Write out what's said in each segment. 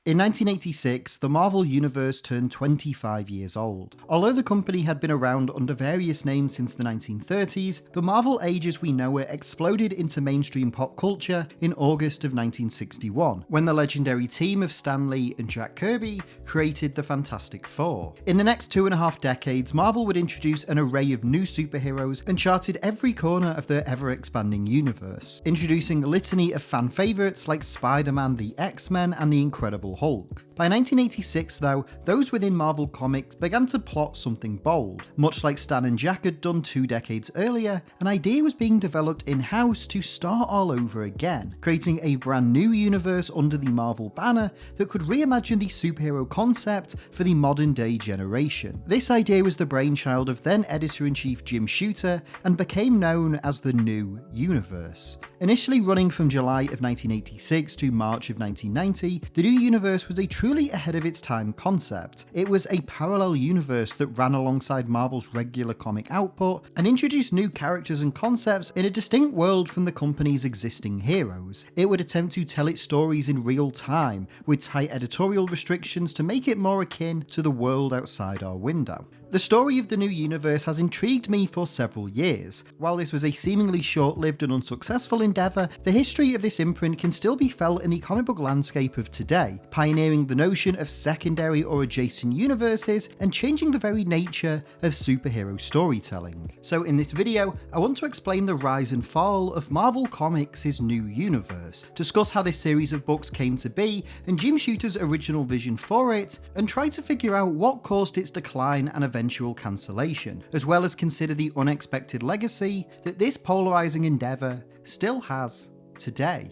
In 1986, the Marvel Universe turned 25 years old. Although the company had been around under various names since the 1930s, the Marvel age as we know it exploded into mainstream pop culture in August of 1961, when the legendary team of Stan Lee and Jack Kirby created the Fantastic Four. In the next 2.5 decades, Marvel would introduce an array of new superheroes and charted every corner of their ever-expanding universe, introducing a litany of fan favourites like Spider-Man, the X-Men, and the Incredible Hulk. By 1986 though, those within Marvel Comics began to plot something bold. Much like Stan and Jack had done 2 decades earlier, an idea was being developed in-house to start all over again, creating a brand new universe under the Marvel banner that could reimagine the superhero concept for the modern day generation. This idea was the brainchild of then editor-in-chief Jim Shooter and became known as the New Universe. Initially running from July of 1986 to March of 1990, the New Universe was a truly ahead of its time concept. It was a parallel universe that ran alongside Marvel's regular comic output and introduced new characters and concepts in a distinct world from the company's existing heroes. It would attempt to tell its stories in real time, with tight editorial restrictions to make it more akin to the world outside our window. The story of the New Universe has intrigued me for several years. While this was a seemingly short-lived and unsuccessful endeavour, the history of this imprint can still be felt in the comic book landscape of today, pioneering the notion of secondary or adjacent universes and changing the very nature of superhero storytelling. So in this video, I want to explain the rise and fall of Marvel Comics' New Universe, discuss how this series of books came to be and Jim Shooter's original vision for it, and try to figure out what caused its decline and eventual cancellation, as well as consider the unexpected legacy that this polarizing endeavor still has today.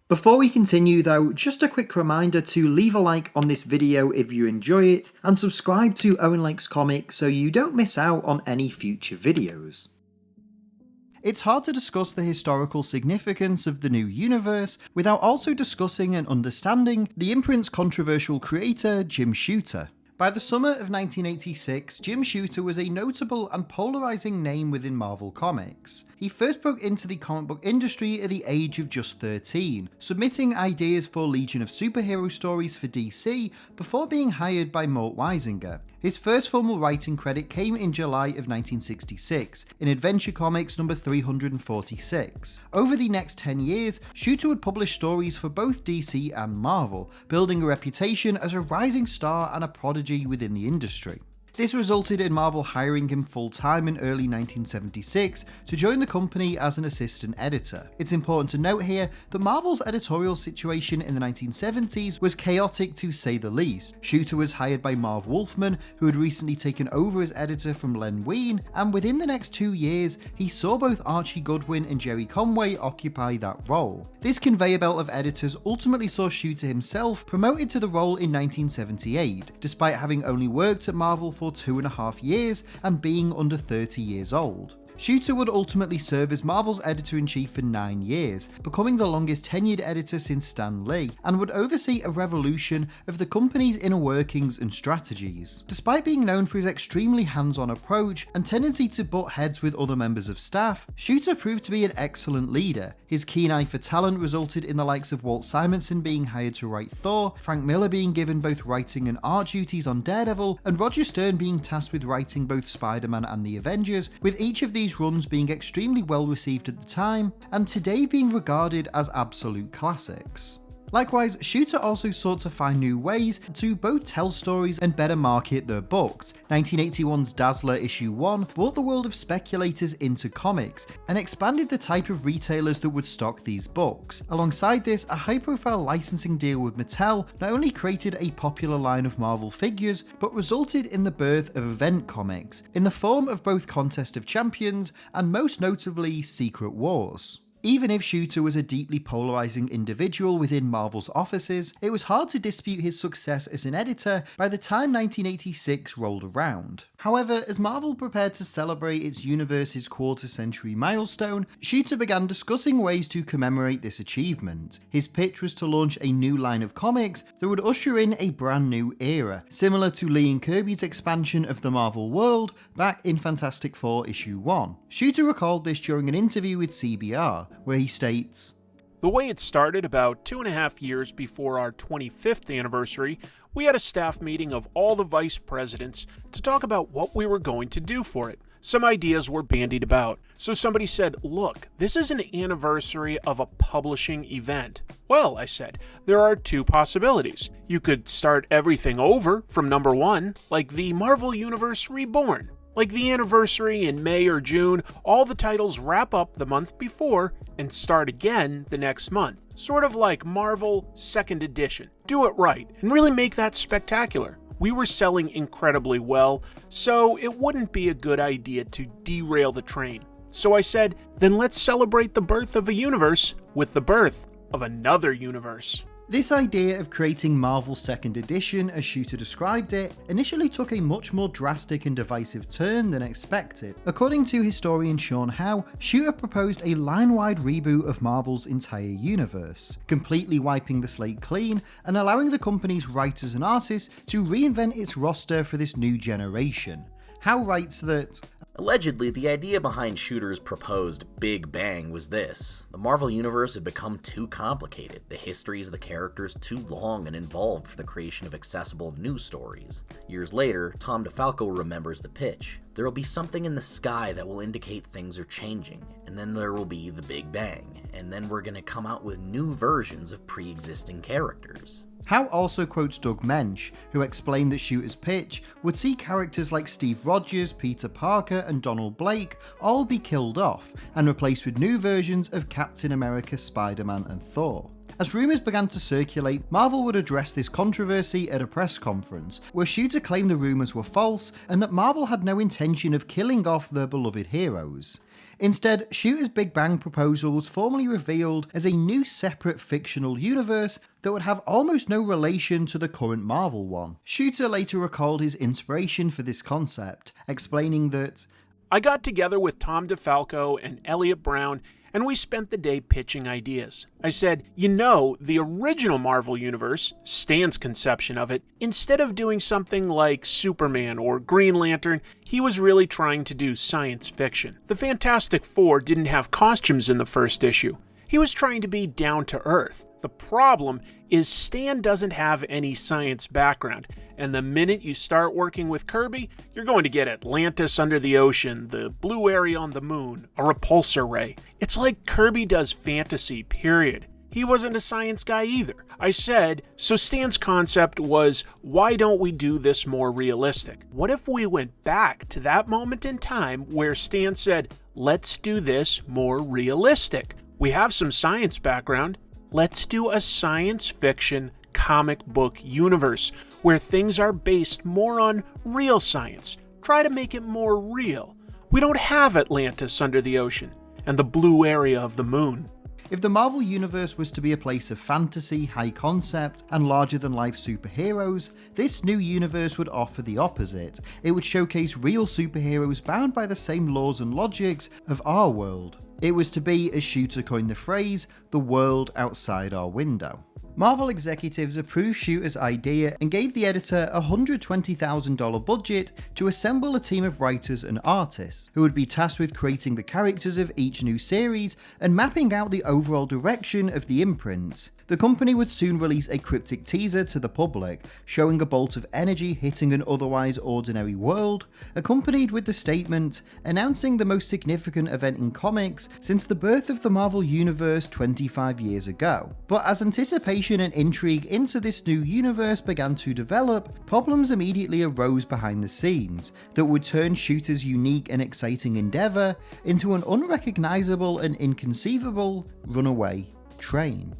Before we continue though, just a quick reminder to leave a like on this video if you enjoy it, and subscribe to Owen Likes Comics so you don't miss out on any future videos. It's hard to discuss the historical significance of the New Universe without also discussing and understanding the imprint's controversial creator, Jim Shooter. By the summer of 1986, Jim Shooter was a notable and polarizing name within Marvel Comics. He first broke into the comic book industry at the age of just 13, submitting ideas for Legion of Superhero stories for DC before being hired by Mort Weisinger. His first formal writing credit came in July of 1966, in Adventure Comics number 346. Over the next 10 years, Shooter would publish stories for both DC and Marvel, building a reputation as a rising star and a prodigy within the industry. This resulted in Marvel hiring him full-time in early 1976 to join the company as an assistant editor. It's important to note here that Marvel's editorial situation in the 1970s was chaotic to say the least. Shooter was hired by Marv Wolfman, who had recently taken over as editor from Len Wein, and within the next 2 years, he saw both Archie Goodwin and Jerry Conway occupy that role. This conveyor belt of editors ultimately saw Shooter himself promoted to the role in 1978, despite having only worked at Marvel for 2.5 years and being under 30 years old. Shooter would ultimately serve as Marvel's editor-in-chief for 9 years, becoming the longest tenured editor since Stan Lee, and would oversee a revolution of the company's inner workings and strategies. Despite being known for his extremely hands-on approach and tendency to butt heads with other members of staff, Shooter proved to be an excellent leader. His keen eye for talent resulted in the likes of Walt Simonson being hired to write Thor, Frank Miller being given both writing and art duties on Daredevil, and Roger Stern being tasked with writing both Spider-Man and the Avengers, with each of these runs being extremely well received at the time, and today being regarded as absolute classics. Likewise, Shooter also sought to find new ways to both tell stories and better market their books. 1981's Dazzler issue 1 brought the world of speculators into comics and expanded the type of retailers that would stock these books. Alongside this, a high-profile licensing deal with Mattel not only created a popular line of Marvel figures, but resulted in the birth of event comics, in the form of both Contest of Champions and most notably Secret Wars. Even if Shooter was a deeply polarizing individual within Marvel's offices, it was hard to dispute his success as an editor by the time 1986 rolled around. However, as Marvel prepared to celebrate its universe's quarter-century milestone, Shooter began discussing ways to commemorate this achievement. His pitch was to launch a new line of comics that would usher in a brand new era, similar to Lee and Kirby's expansion of the Marvel world back in Fantastic Four issue 1. Shooter recalled this during an interview with CBR, where he states, "The way it started about 2.5 years before our 25th anniversary, we had a staff meeting of all the vice presidents to talk about what we were going to do for it. Some ideas were bandied about. So somebody said, look, this is an anniversary of a publishing event. Well, I said, there are two possibilities. You could start everything over from number 1, like the Marvel Universe Reborn. Like the anniversary in May or June, all the titles wrap up the month before and start again the next month. Sort of like Marvel 2nd edition. Do it right and really make that spectacular. We were selling incredibly well, so it wouldn't be a good idea to derail the train. So I said, then let's celebrate the birth of a universe with the birth of another universe." This idea of creating Marvel's 2nd edition, as Shooter described it, initially took a much more drastic and divisive turn than expected. According to historian Sean Howe, Shooter proposed a line-wide reboot of Marvel's entire universe, completely wiping the slate clean and allowing the company's writers and artists to reinvent its roster for this new generation. Howe writes that, allegedly, the idea behind Shooter's proposed Big Bang was this. The Marvel Universe had become too complicated, the histories of the characters too long and involved for the creation of accessible new stories. Years later, Tom DeFalco remembers the pitch. There will be something in the sky that will indicate things are changing, and then there will be the Big Bang, and then we're going to come out with new versions of pre-existing characters. Howe also quotes Doug Mensch, who explained that Shooter's pitch would see characters like Steve Rogers, Peter Parker, and Donald Blake all be killed off and replaced with new versions of Captain America, Spider-Man, and Thor. As rumours began to circulate, Marvel would address this controversy at a press conference, where Shooter claimed the rumours were false and that Marvel had no intention of killing off their beloved heroes. Instead, Shooter's Big Bang proposal was formally revealed as a new separate fictional universe that would have almost no relation to the current Marvel one. Shooter later recalled his inspiration for this concept, explaining that, "I got together with Tom DeFalco and Elliot Brown and we spent the day pitching ideas. I said, the original Marvel Universe, Stan's conception of it, instead of doing something like Superman or Green Lantern, he was really trying to do science fiction. The Fantastic Four didn't have costumes in the first issue. He was trying to be down to earth. The problem is Stan doesn't have any science background, and the minute you start working with Kirby, you're going to get Atlantis under the ocean, the blue area on the moon, a repulsor ray. It's like Kirby does fantasy, period. He wasn't a science guy either. I said, so Stan's concept was, why don't we do this more realistic? What if we went back to that moment in time where Stan said, let's do this more realistic? We have some science background. Let's do a science fiction comic book universe where things are based more on real science. Try to make it more real. We don't have Atlantis under the ocean and the blue area of the moon. If the Marvel Universe was to be a place of fantasy, high concept, and larger-than-life superheroes, this new universe would offer the opposite. It would showcase real superheroes bound by the same laws and logics of our world. It was to be, as Shooter coined the phrase, the world outside our window. Marvel executives approved Shooter's idea and gave the editor a $120,000 budget to assemble a team of writers and artists, who would be tasked with creating the characters of each new series and mapping out the overall direction of the imprint. The company would soon release a cryptic teaser to the public, showing a bolt of energy hitting an otherwise ordinary world, accompanied with the statement, announcing the most significant event in comics since the birth of the Marvel Universe 25 years ago. But as anticipation and intrigue into this new universe began to develop, problems immediately arose behind the scenes that would turn Shooter's unique and exciting endeavour into an unrecognisable and inconceivable runaway train.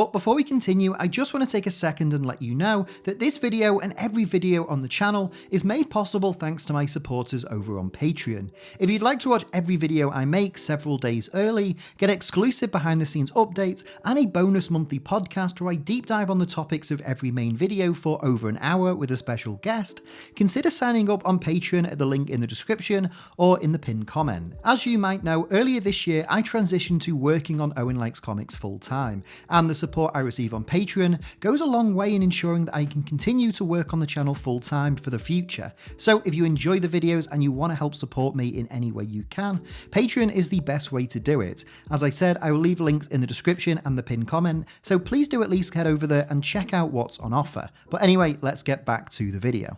But before we continue, I just want to take a second and let you know that this video and every video on the channel is made possible thanks to my supporters over on Patreon. If you'd like to watch every video I make several days early, get exclusive behind the scenes updates, and a bonus monthly podcast where I deep dive on the topics of every main video for over an hour with a special guest, consider signing up on Patreon at the link in the description or in the pinned comment. As you might know, earlier this year I transitioned to working on Owen Likes Comics full time, and the support I receive on Patreon goes a long way in ensuring that I can continue to work on the channel full time for the future. So if you enjoy the videos and you want to help support me in any way you can, Patreon is the best way to do it. As I said, I will leave links in the description and the pinned comment, so please do at least head over there and check out what's on offer. But anyway, let's get back to the video.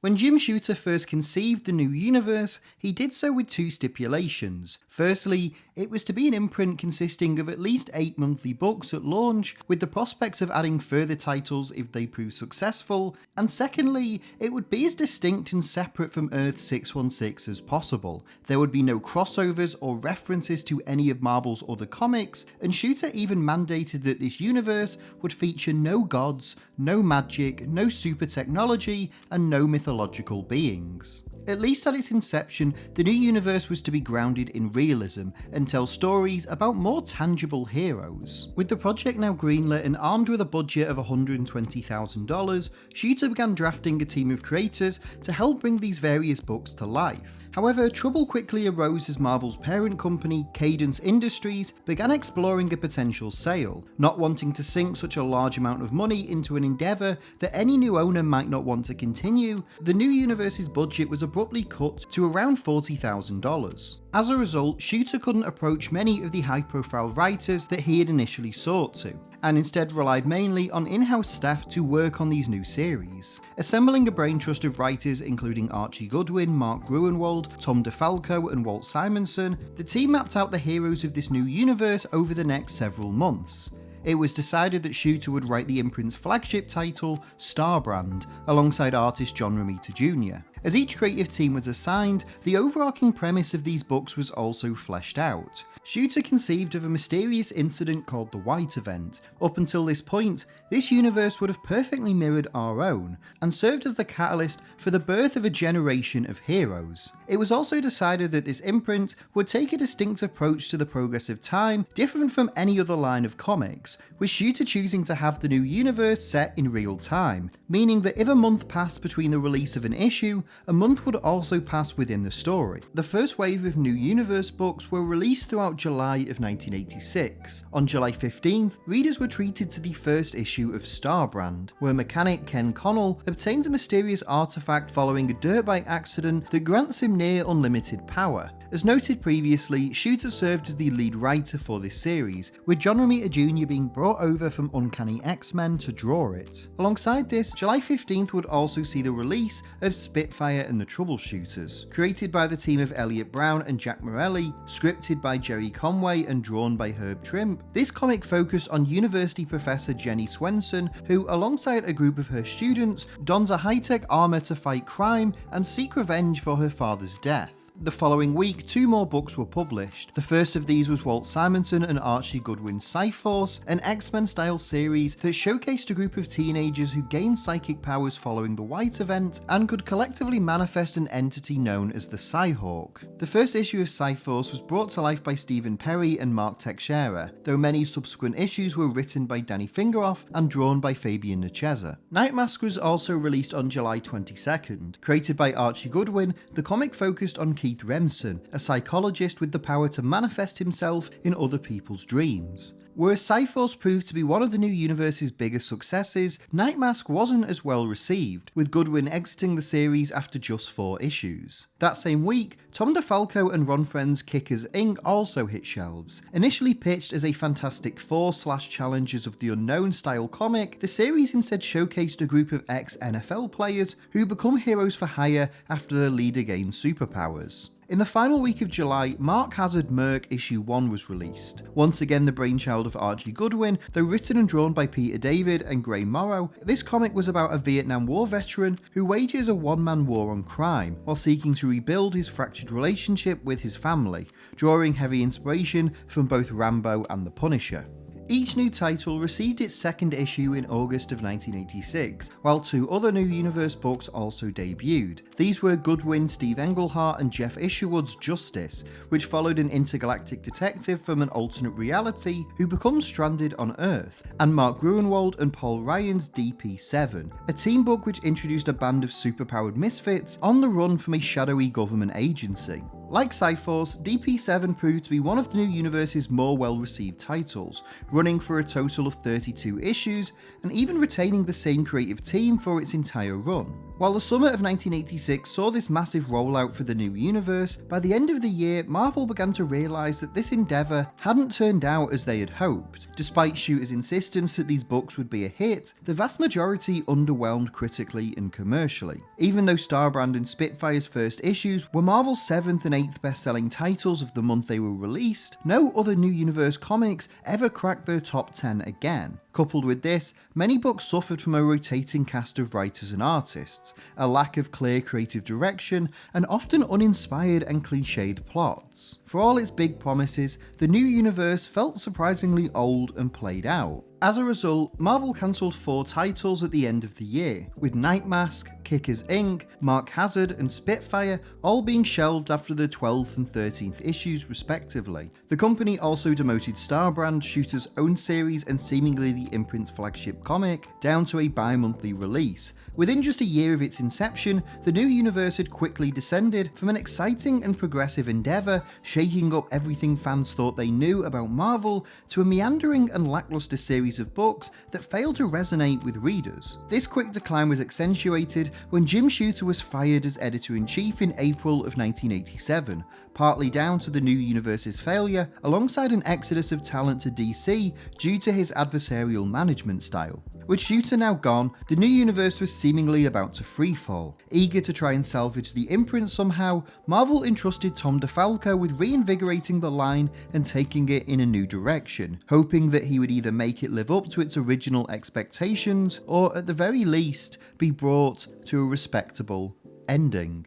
When Jim Shooter first conceived the new universe, he did so with two stipulations. Firstly, it was to be an imprint consisting of at least 8 monthly books at launch, with the prospect of adding further titles if they prove successful, and secondly, it would be as distinct and separate from Earth 616 as possible. There would be no crossovers or references to any of Marvel's other comics, and Shooter even mandated that this universe would feature no gods, no magic, no super technology, and no mythological beings. At least at its inception, the new universe was to be grounded in realism and tell stories about more tangible heroes. With the project now greenlit and armed with a budget of $120,000, Shooter began drafting a team of creators to help bring these various books to life. However, trouble quickly arose as Marvel's parent company, Cadence Industries, began exploring a potential sale, not wanting to sink such a large amount of money into an endeavour that any new owner might not want to continue. The new universe's budget was abruptly cut to around $40,000. As a result, Shooter couldn't approach many of the high-profile writers that he had initially sought to, and instead relied mainly on in-house staff to work on these new series. Assembling a brain trust of writers including Archie Goodwin, Mark Gruenwald, Tom DeFalco and Walt Simonson, the team mapped out the heroes of this new universe over the next several months. It was decided that Shooter would write the imprint's flagship title, Starbrand, alongside artist John Romita Jr. As each creative team was assigned, the overarching premise of these books was also fleshed out. Shooter conceived of a mysterious incident called the White Event. Up until this point, this universe would have perfectly mirrored our own, and served as the catalyst for the birth of a generation of heroes. It was also decided that this imprint would take a distinct approach to the progress of time, different from any other line of comics, with Shooter choosing to have the new universe set in real time, meaning that if a month passed between the release of an issue, a month would also pass within the story. The first wave of New Universe books were released throughout July of 1986. On July 15th, readers were treated to the first issue of Starbrand, where mechanic Ken Connell obtains a mysterious artifact following a dirt bike accident that grants him near unlimited power. As noted previously, Shooter served as the lead writer for this series, with John Romita Jr. being brought over from Uncanny X-Men to draw it. Alongside this, July 15th would also see the release of Spitfire and the Troubleshooters, created by the team of Elliot Brown and Jack Morelli, scripted by Jerry Conway and drawn by Herb Trimp. This comic focused on university professor Jenny Swenson, who, alongside a group of her students, dons a high-tech armor to fight crime and seek revenge for her father's death. The following week, 2 more books were published. The first of these was Walt Simonson and Archie Goodwin's Cyforce, an X-Men style series that showcased a group of teenagers who gained psychic powers following the White Event and could collectively manifest an entity known as the Cyhawk. The first issue of Cyforce was brought to life by Stephen Perry and Mark Teixeira, though many subsequent issues were written by Danny Fingeroff and drawn by Fabian Nicieza. Nightmask was also released on July 22nd. Created by Archie Goodwin, the comic focused on Keith Remsen, a psychologist with the power to manifest himself in other people's dreams. Whereas Cyforce proved to be one of the new universe's biggest successes, Nightmask wasn't as well received, with Goodwin exiting the series after just 4 issues. That same week, Tom DeFalco and Ron Friend's Kickers Inc. also hit shelves. Initially pitched as a Fantastic Four/Challengers of the Unknown style comic, the series instead showcased a group of ex-NFL players who become heroes for hire after their leader gains superpowers. In the final week of July, Mark Hazard Merc issue 1 was released. Once again the brainchild of Archie Goodwin, though written and drawn by Peter David and Gray Morrow, this comic was about a Vietnam War veteran who wages a one-man war on crime while seeking to rebuild his fractured relationship with his family, drawing heavy inspiration from both Rambo and The Punisher. Each new title received its second issue in August of 1986, while 2 other New Universe books also debuted. These were Goodwin Steve Englehart and Jeff Isherwood's Justice, which followed an intergalactic detective from an alternate reality who becomes stranded on Earth, and Mark Gruenwald and Paul Ryan's DP7, a team book which introduced a band of superpowered misfits on the run from a shadowy government agency. Like Cyforce, DP7 proved to be one of the New Universe's more well-received titles, running for a total of 32 issues, and even retaining the same creative team for its entire run. While the summer of 1986 saw this massive rollout for the New Universe, by the end of the year, Marvel began to realise that this endeavour hadn't turned out as they had hoped. Despite Shooter's insistence that these books would be a hit, the vast majority underwhelmed critically and commercially. Even though Starbrand and Spitfire's first issues were Marvel's 7th and 8th best-selling titles of the month they were released, no other New Universe comics ever cracked their top 10 again. Coupled with this, many books suffered from a rotating cast of writers and artists, a lack of clear creative direction, and often uninspired and cliched plots. For all its big promises, the New Universe felt surprisingly old and played out. As a result, Marvel cancelled 4 titles at the end of the year, with Nightmask, Kickers Inc., Mark Hazard and Spitfire all being shelved after the 12th and 13th issues respectively. The company also demoted Starbrand, Shooter's own series and seemingly the imprint's flagship comic, down to a bi-monthly release. Within just a year of its inception, the New Universe had quickly descended from an exciting and progressive endeavour, shaking up everything fans thought they knew about Marvel, to a meandering and lacklustre series of books that failed to resonate with readers. This quick decline was accentuated when Jim Shooter was fired as editor-in-chief in April of 1987, partly down to the New Universe's failure, alongside an exodus of talent to DC due to his adversarial management style. With Shooter now gone, the New Universe was seemingly about to freefall. Eager to try and salvage the imprint somehow, Marvel entrusted Tom DeFalco with reinvigorating the line and taking it in a new direction, hoping that he would either make it live up to its original expectations, or at the very least, be brought to a respectable ending.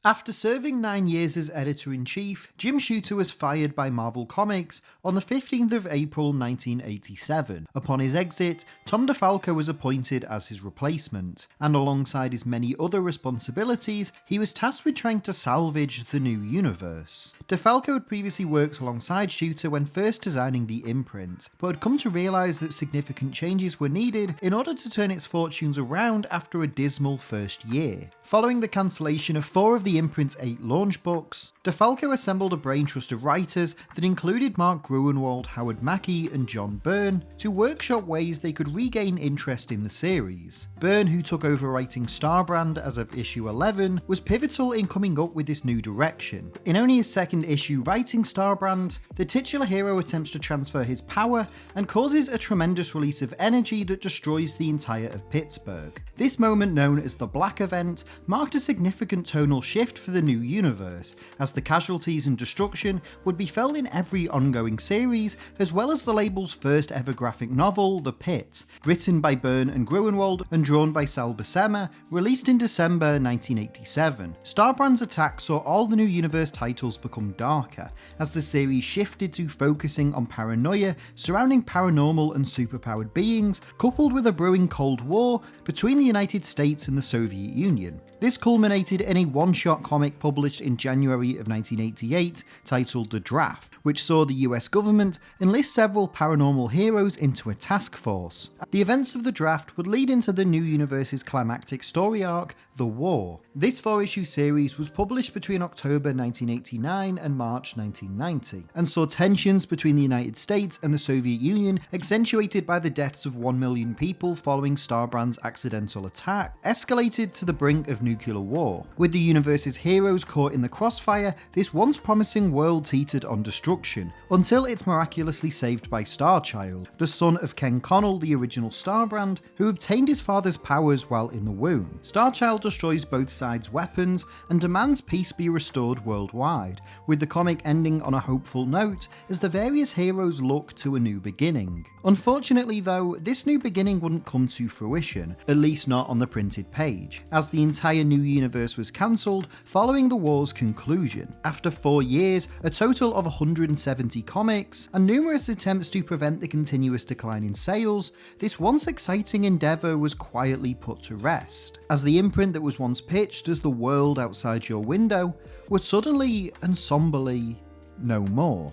After serving 9 years as editor-in-chief, Jim Shooter was fired by Marvel Comics on the 15th of April 1987. Upon his exit, Tom DeFalco was appointed as his replacement, and alongside his many other responsibilities, he was tasked with trying to salvage the New Universe. DeFalco had previously worked alongside Shooter when first designing the imprint, but had come to realise that significant changes were needed in order to turn its fortunes around after a dismal first year. Following the cancellation of 4 of the imprint's 8 launch books, DeFalco assembled a brain trust of writers that included Mark Gruenwald, Howard Mackie and John Byrne to workshop ways they could regain interest in the series. Byrne, who took over writing Starbrand as of issue 11, was pivotal in coming up with this new direction. In only his second issue writing Starbrand, the titular hero attempts to transfer his power and causes a tremendous release of energy that destroys the entire of Pittsburgh. This moment, known as the Black Event, marked a significant tonal shift for the New Universe, as the casualties and destruction would be felt in every ongoing series, as well as the label's first ever graphic novel, The Pit, written by Byrne and Gruenwald and drawn by Sal Buscema, released in December 1987. Starbrand's attack saw all the New Universe titles become darker, as the series shifted to focusing on paranoia surrounding paranormal and superpowered beings, coupled with a brewing Cold War between the United States and the Soviet Union. This culminated in a one-shot comic published in January of 1988 titled The Draft, which saw the US government enlist several paranormal heroes into a task force. The events of The Draft would lead into the New Universe's climactic story arc, The War. This 4-issue series was published between October 1989 and March 1990, and saw tensions between the United States and the Soviet Union accentuated by the deaths of 1 million people following Starbrand's accidental attack, escalated to the brink of nuclear war. With the universe Universe's heroes caught in the crossfire, this once promising world teetered on destruction, until it's miraculously saved by Starchild, the son of Ken Connell, the original Starbrand, who obtained his father's powers while in the womb. Starchild destroys both sides' weapons and demands peace be restored worldwide, with the comic ending on a hopeful note as the various heroes look to a new beginning. Unfortunately though, this new beginning wouldn't come to fruition, at least not on the printed page, as the entire new universe was cancelled following the war's conclusion. After 4 years, a total of 170 comics, and numerous attempts to prevent the continuous decline in sales, this once exciting endeavour was quietly put to rest, as the imprint that was once pitched as the world outside your window was suddenly and somberly no more.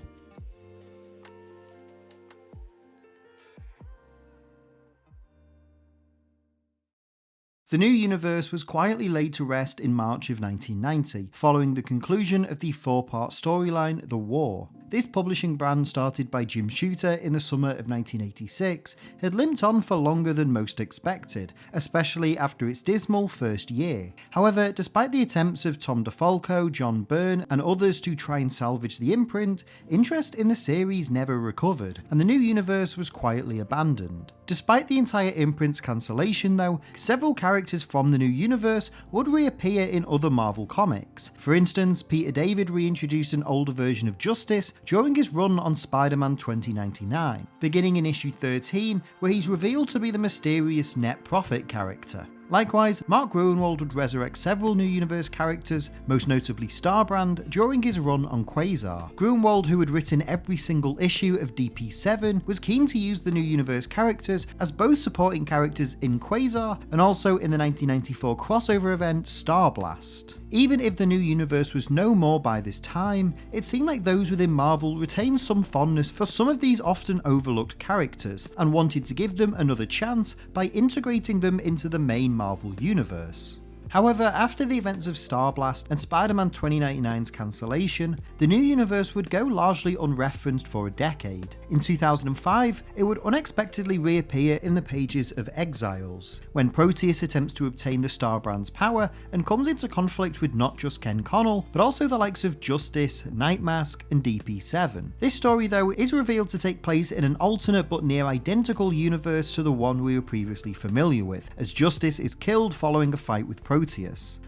The new universe was quietly laid to rest in March of 1990, following the conclusion of the 4-part storyline The War. This publishing brand, started by Jim Shooter in the summer of 1986, had limped on for longer than most expected, especially after its dismal first year. However, despite the attempts of Tom DeFalco, John Byrne, and others to try and salvage the imprint, interest in the series never recovered, and the new universe was quietly abandoned. Despite the entire imprint's cancellation though, several characters from the new universe would reappear in other Marvel comics. For instance, Peter David reintroduced an older version of Justice during his run on Spider-Man 2099, beginning in issue 13, where he's revealed to be the mysterious Net Profit character. Likewise, Mark Gruenwald would resurrect several new universe characters, most notably Starbrand, during his run on Quasar. Gruenwald, who had written every single issue of DP7, was keen to use the new universe characters as both supporting characters in Quasar and also in the 1994 crossover event Starblast. Even if the new universe was no more by this time, it seemed like those within Marvel retained some fondness for some of these often overlooked characters and wanted to give them another chance by integrating them into the main Marvel universe. However, after the events of Starblast and Spider-Man 2099's cancellation, the new universe would go largely unreferenced for a decade. In 2005, it would unexpectedly reappear in the pages of Exiles, when Proteus attempts to obtain the Starbrand's power and comes into conflict with not just Ken Connell, but also the likes of Justice, Nightmask, and DP7. This story though is revealed to take place in an alternate but near identical universe to the one we were previously familiar with, as Justice is killed following a fight with Proteus.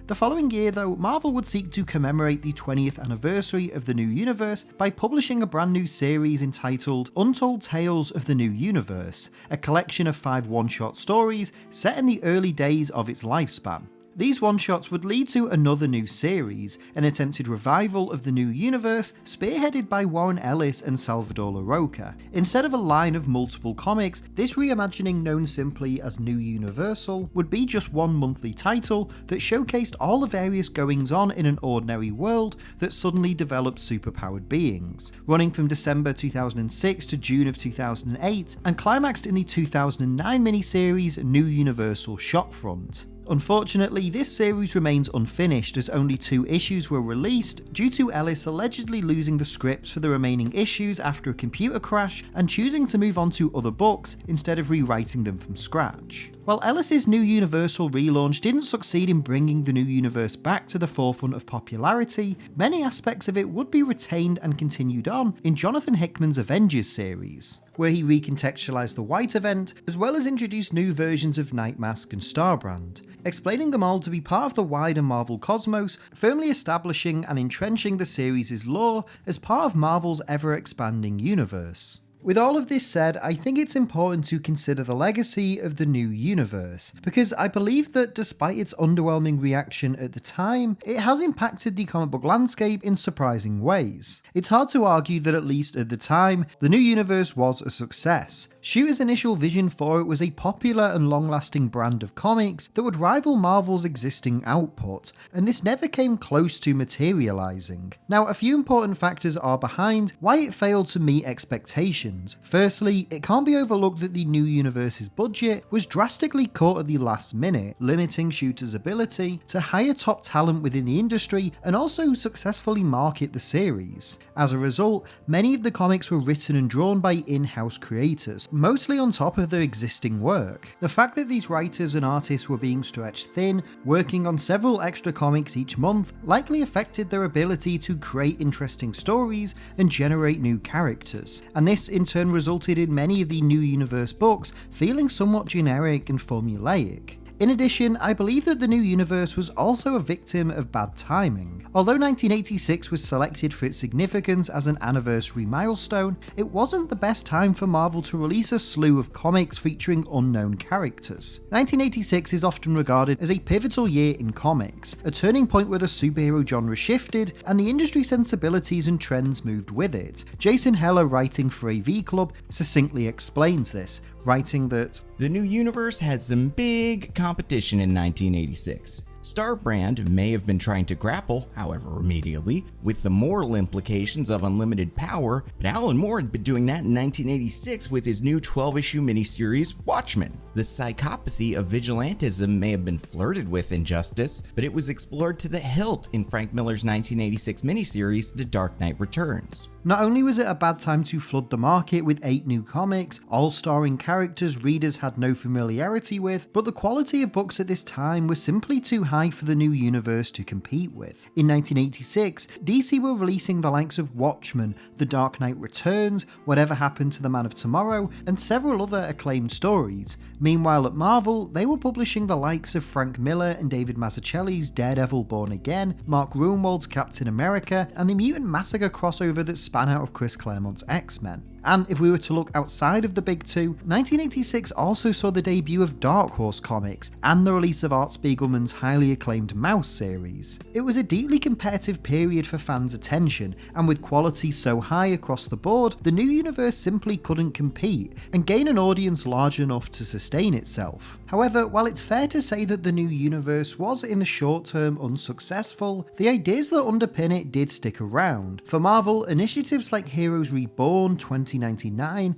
The following year though, Marvel would seek to commemorate the 20th anniversary of the new universe by publishing a brand new series entitled Untold Tales of the New Universe, a collection of 5 one-shot stories set in the early days of its lifespan. These one-shots would lead to another new series, an attempted revival of the new universe spearheaded by Warren Ellis and Salvador Larroca. Instead of a line of multiple comics, this reimagining, known simply as New Universal, would be just one monthly title that showcased all the various goings-on in an ordinary world that suddenly developed superpowered beings, running from December 2006 to June of 2008, and climaxed in the 2009 miniseries New Universal Shockfront. Unfortunately, this series remains unfinished as only 2 issues were released due to Ellis allegedly losing the scripts for the remaining issues after a computer crash and choosing to move on to other books instead of rewriting them from scratch. While Ellis's New Universal relaunch didn't succeed in bringing the new universe back to the forefront of popularity, many aspects of it would be retained and continued on in Jonathan Hickman's Avengers series, where he recontextualized the White event as well as introduced new versions of Nightmask and Starbrand, explaining them all to be part of the wider Marvel cosmos, firmly establishing and entrenching the series' lore as part of Marvel's ever-expanding universe. With all of this said, I think it's important to consider the legacy of the new universe, because I believe that despite its underwhelming reaction at the time, it has impacted the comic book landscape in surprising ways. It's hard to argue that at least at the time, the new universe was a success. Shooter's initial vision for it was a popular and long-lasting brand of comics that would rival Marvel's existing output, and this never came close to materializing. Now, a few important factors are behind why it failed to meet expectations. restrictions. Firstly, it can't be overlooked that the New Universe's budget was drastically cut at the last minute, limiting Shooter's ability to hire top talent within the industry and also successfully market the series. As a result, many of the comics were written and drawn by in-house creators, mostly on top of their existing work. The fact that these writers and artists were being stretched thin, working on several extra comics each month, likely affected their ability to create interesting stories and generate new characters, and this in turn resulted in many of the New Universe books feeling somewhat generic and formulaic. In addition, I believe that the New Universe was also a victim of bad timing. Although 1986 was selected for its significance as an anniversary milestone, it wasn't the best time for Marvel to release a slew of comics featuring unknown characters. 1986 is often regarded as a pivotal year in comics, a turning point where the superhero genre shifted and the industry sensibilities and trends moved with it. Jason Heller, writing for AV Club, succinctly explains this, writing that the New Universe had some big competition in 1986. Star Brand may have been trying to grapple, however remedially, with the moral implications of unlimited power, but Alan Moore had been doing that in 1986 with his new 12-issue miniseries, Watchmen. The psychopathy of vigilantism may have been flirted with in Justice, but it was explored to the hilt in Frank Miller's 1986 miniseries, The Dark Knight Returns. Not only was it a bad time to flood the market with 8 new comics, all starring characters readers had no familiarity with, but the quality of books at this time was simply too high for the New Universe to compete with. In 1986, DC were releasing the likes of Watchmen, The Dark Knight Returns, Whatever Happened to the Man of Tomorrow, and several other acclaimed stories. Meanwhile at Marvel, they were publishing the likes of Frank Miller and David Mazzucchelli's Daredevil Born Again, Mark Gruenwald's Captain America, and the Mutant Massacre crossover that span out of Chris Claremont's X-Men. And if we were to look outside of the big two, 1986 also saw the debut of Dark Horse Comics and the release of Art Spiegelman's highly acclaimed Mouse series. It was a deeply competitive period for fans' attention, and with quality so high across the board, the New Universe simply couldn't compete and gain an audience large enough to sustain itself. However, while it's fair to say that the New Universe was in the short term unsuccessful, the ideas that underpin it did stick around. For Marvel, initiatives like Heroes Reborn 2099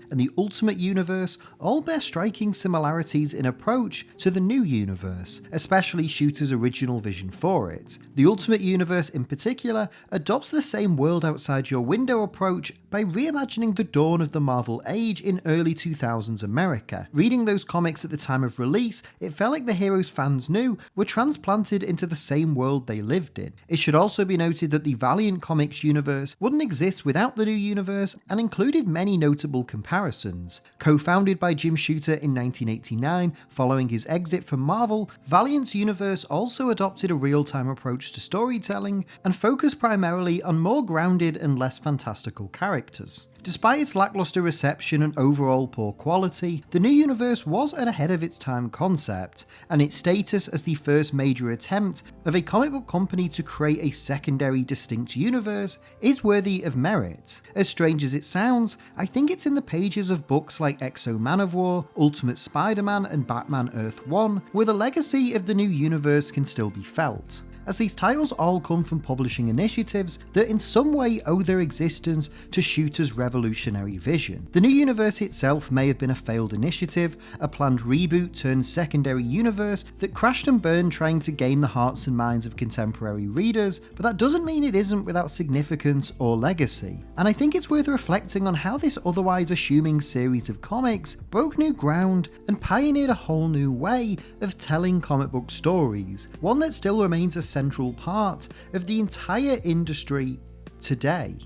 and the Ultimate Universe all bear striking similarities in approach to the New Universe, especially Shooter's original vision for it. The Ultimate Universe in particular adopts the same world outside your window approach by reimagining the dawn of the Marvel Age in early 2000s America. Reading those comics at the time of release, it felt like the heroes fans knew were transplanted into the same world they lived in. It should also be noted that the Valiant Comics universe wouldn't exist without the New Universe and included many notable comparisons. Co-founded by Jim Shooter in 1989, following his exit from Marvel, Valiant's universe also adopted a real-time approach to storytelling and focused primarily on more grounded and less fantastical characters. Despite its lackluster reception and overall poor quality, the New Universe was an ahead of its time concept, and its status as the first major attempt of a comic book company to create a secondary distinct universe is worthy of merit. As strange as it sounds, I think it's in the pages of books like X-O Manowar, Ultimate Spider-Man and Batman Earth 1 where the legacy of the New Universe can still be felt, as these titles all come from publishing initiatives that in some way owe their existence to Shooter's revolutionary vision. The New Universe itself may have been a failed initiative, a planned reboot turned secondary universe that crashed and burned trying to gain the hearts and minds of contemporary readers, but that doesn't mean it isn't without significance or legacy. And I think it's worth reflecting on how this otherwise assuming series of comics broke new ground and pioneered a whole new way of telling comic book stories, one that still remains a central part of the entire industry today.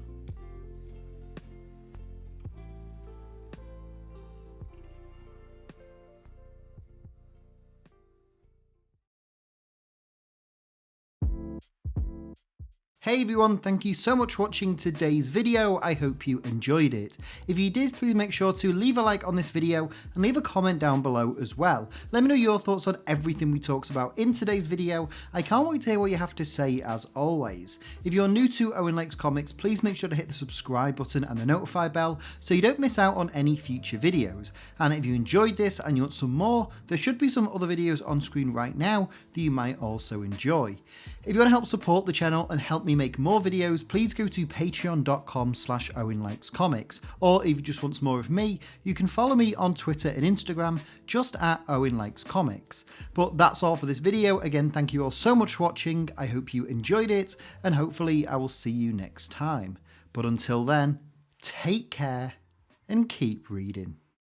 Hey everyone, thank you so much for watching today's video. I hope you enjoyed it. If you did, please make sure to leave a like on this video and leave a comment down below as well. Let me know your thoughts on everything we talked about in today's video. I can't wait to hear what you have to say as always. If you're new to Owen Likes Comics, please make sure to hit the subscribe button and the notify bell so you don't miss out on any future videos. And if you enjoyed this and you want some more, there should be some other videos on screen right now that you might also enjoy. If you want to help support the channel and help me make more videos, please go to patreon.com/OwenLikesComics, or if you just want some more of me, you can follow me on Twitter and Instagram, just at Owen Likes Comics. But that's all for this video. Again, thank you all so much for watching. I hope you enjoyed it, and hopefully I will see you next time. But until then, take care and keep reading.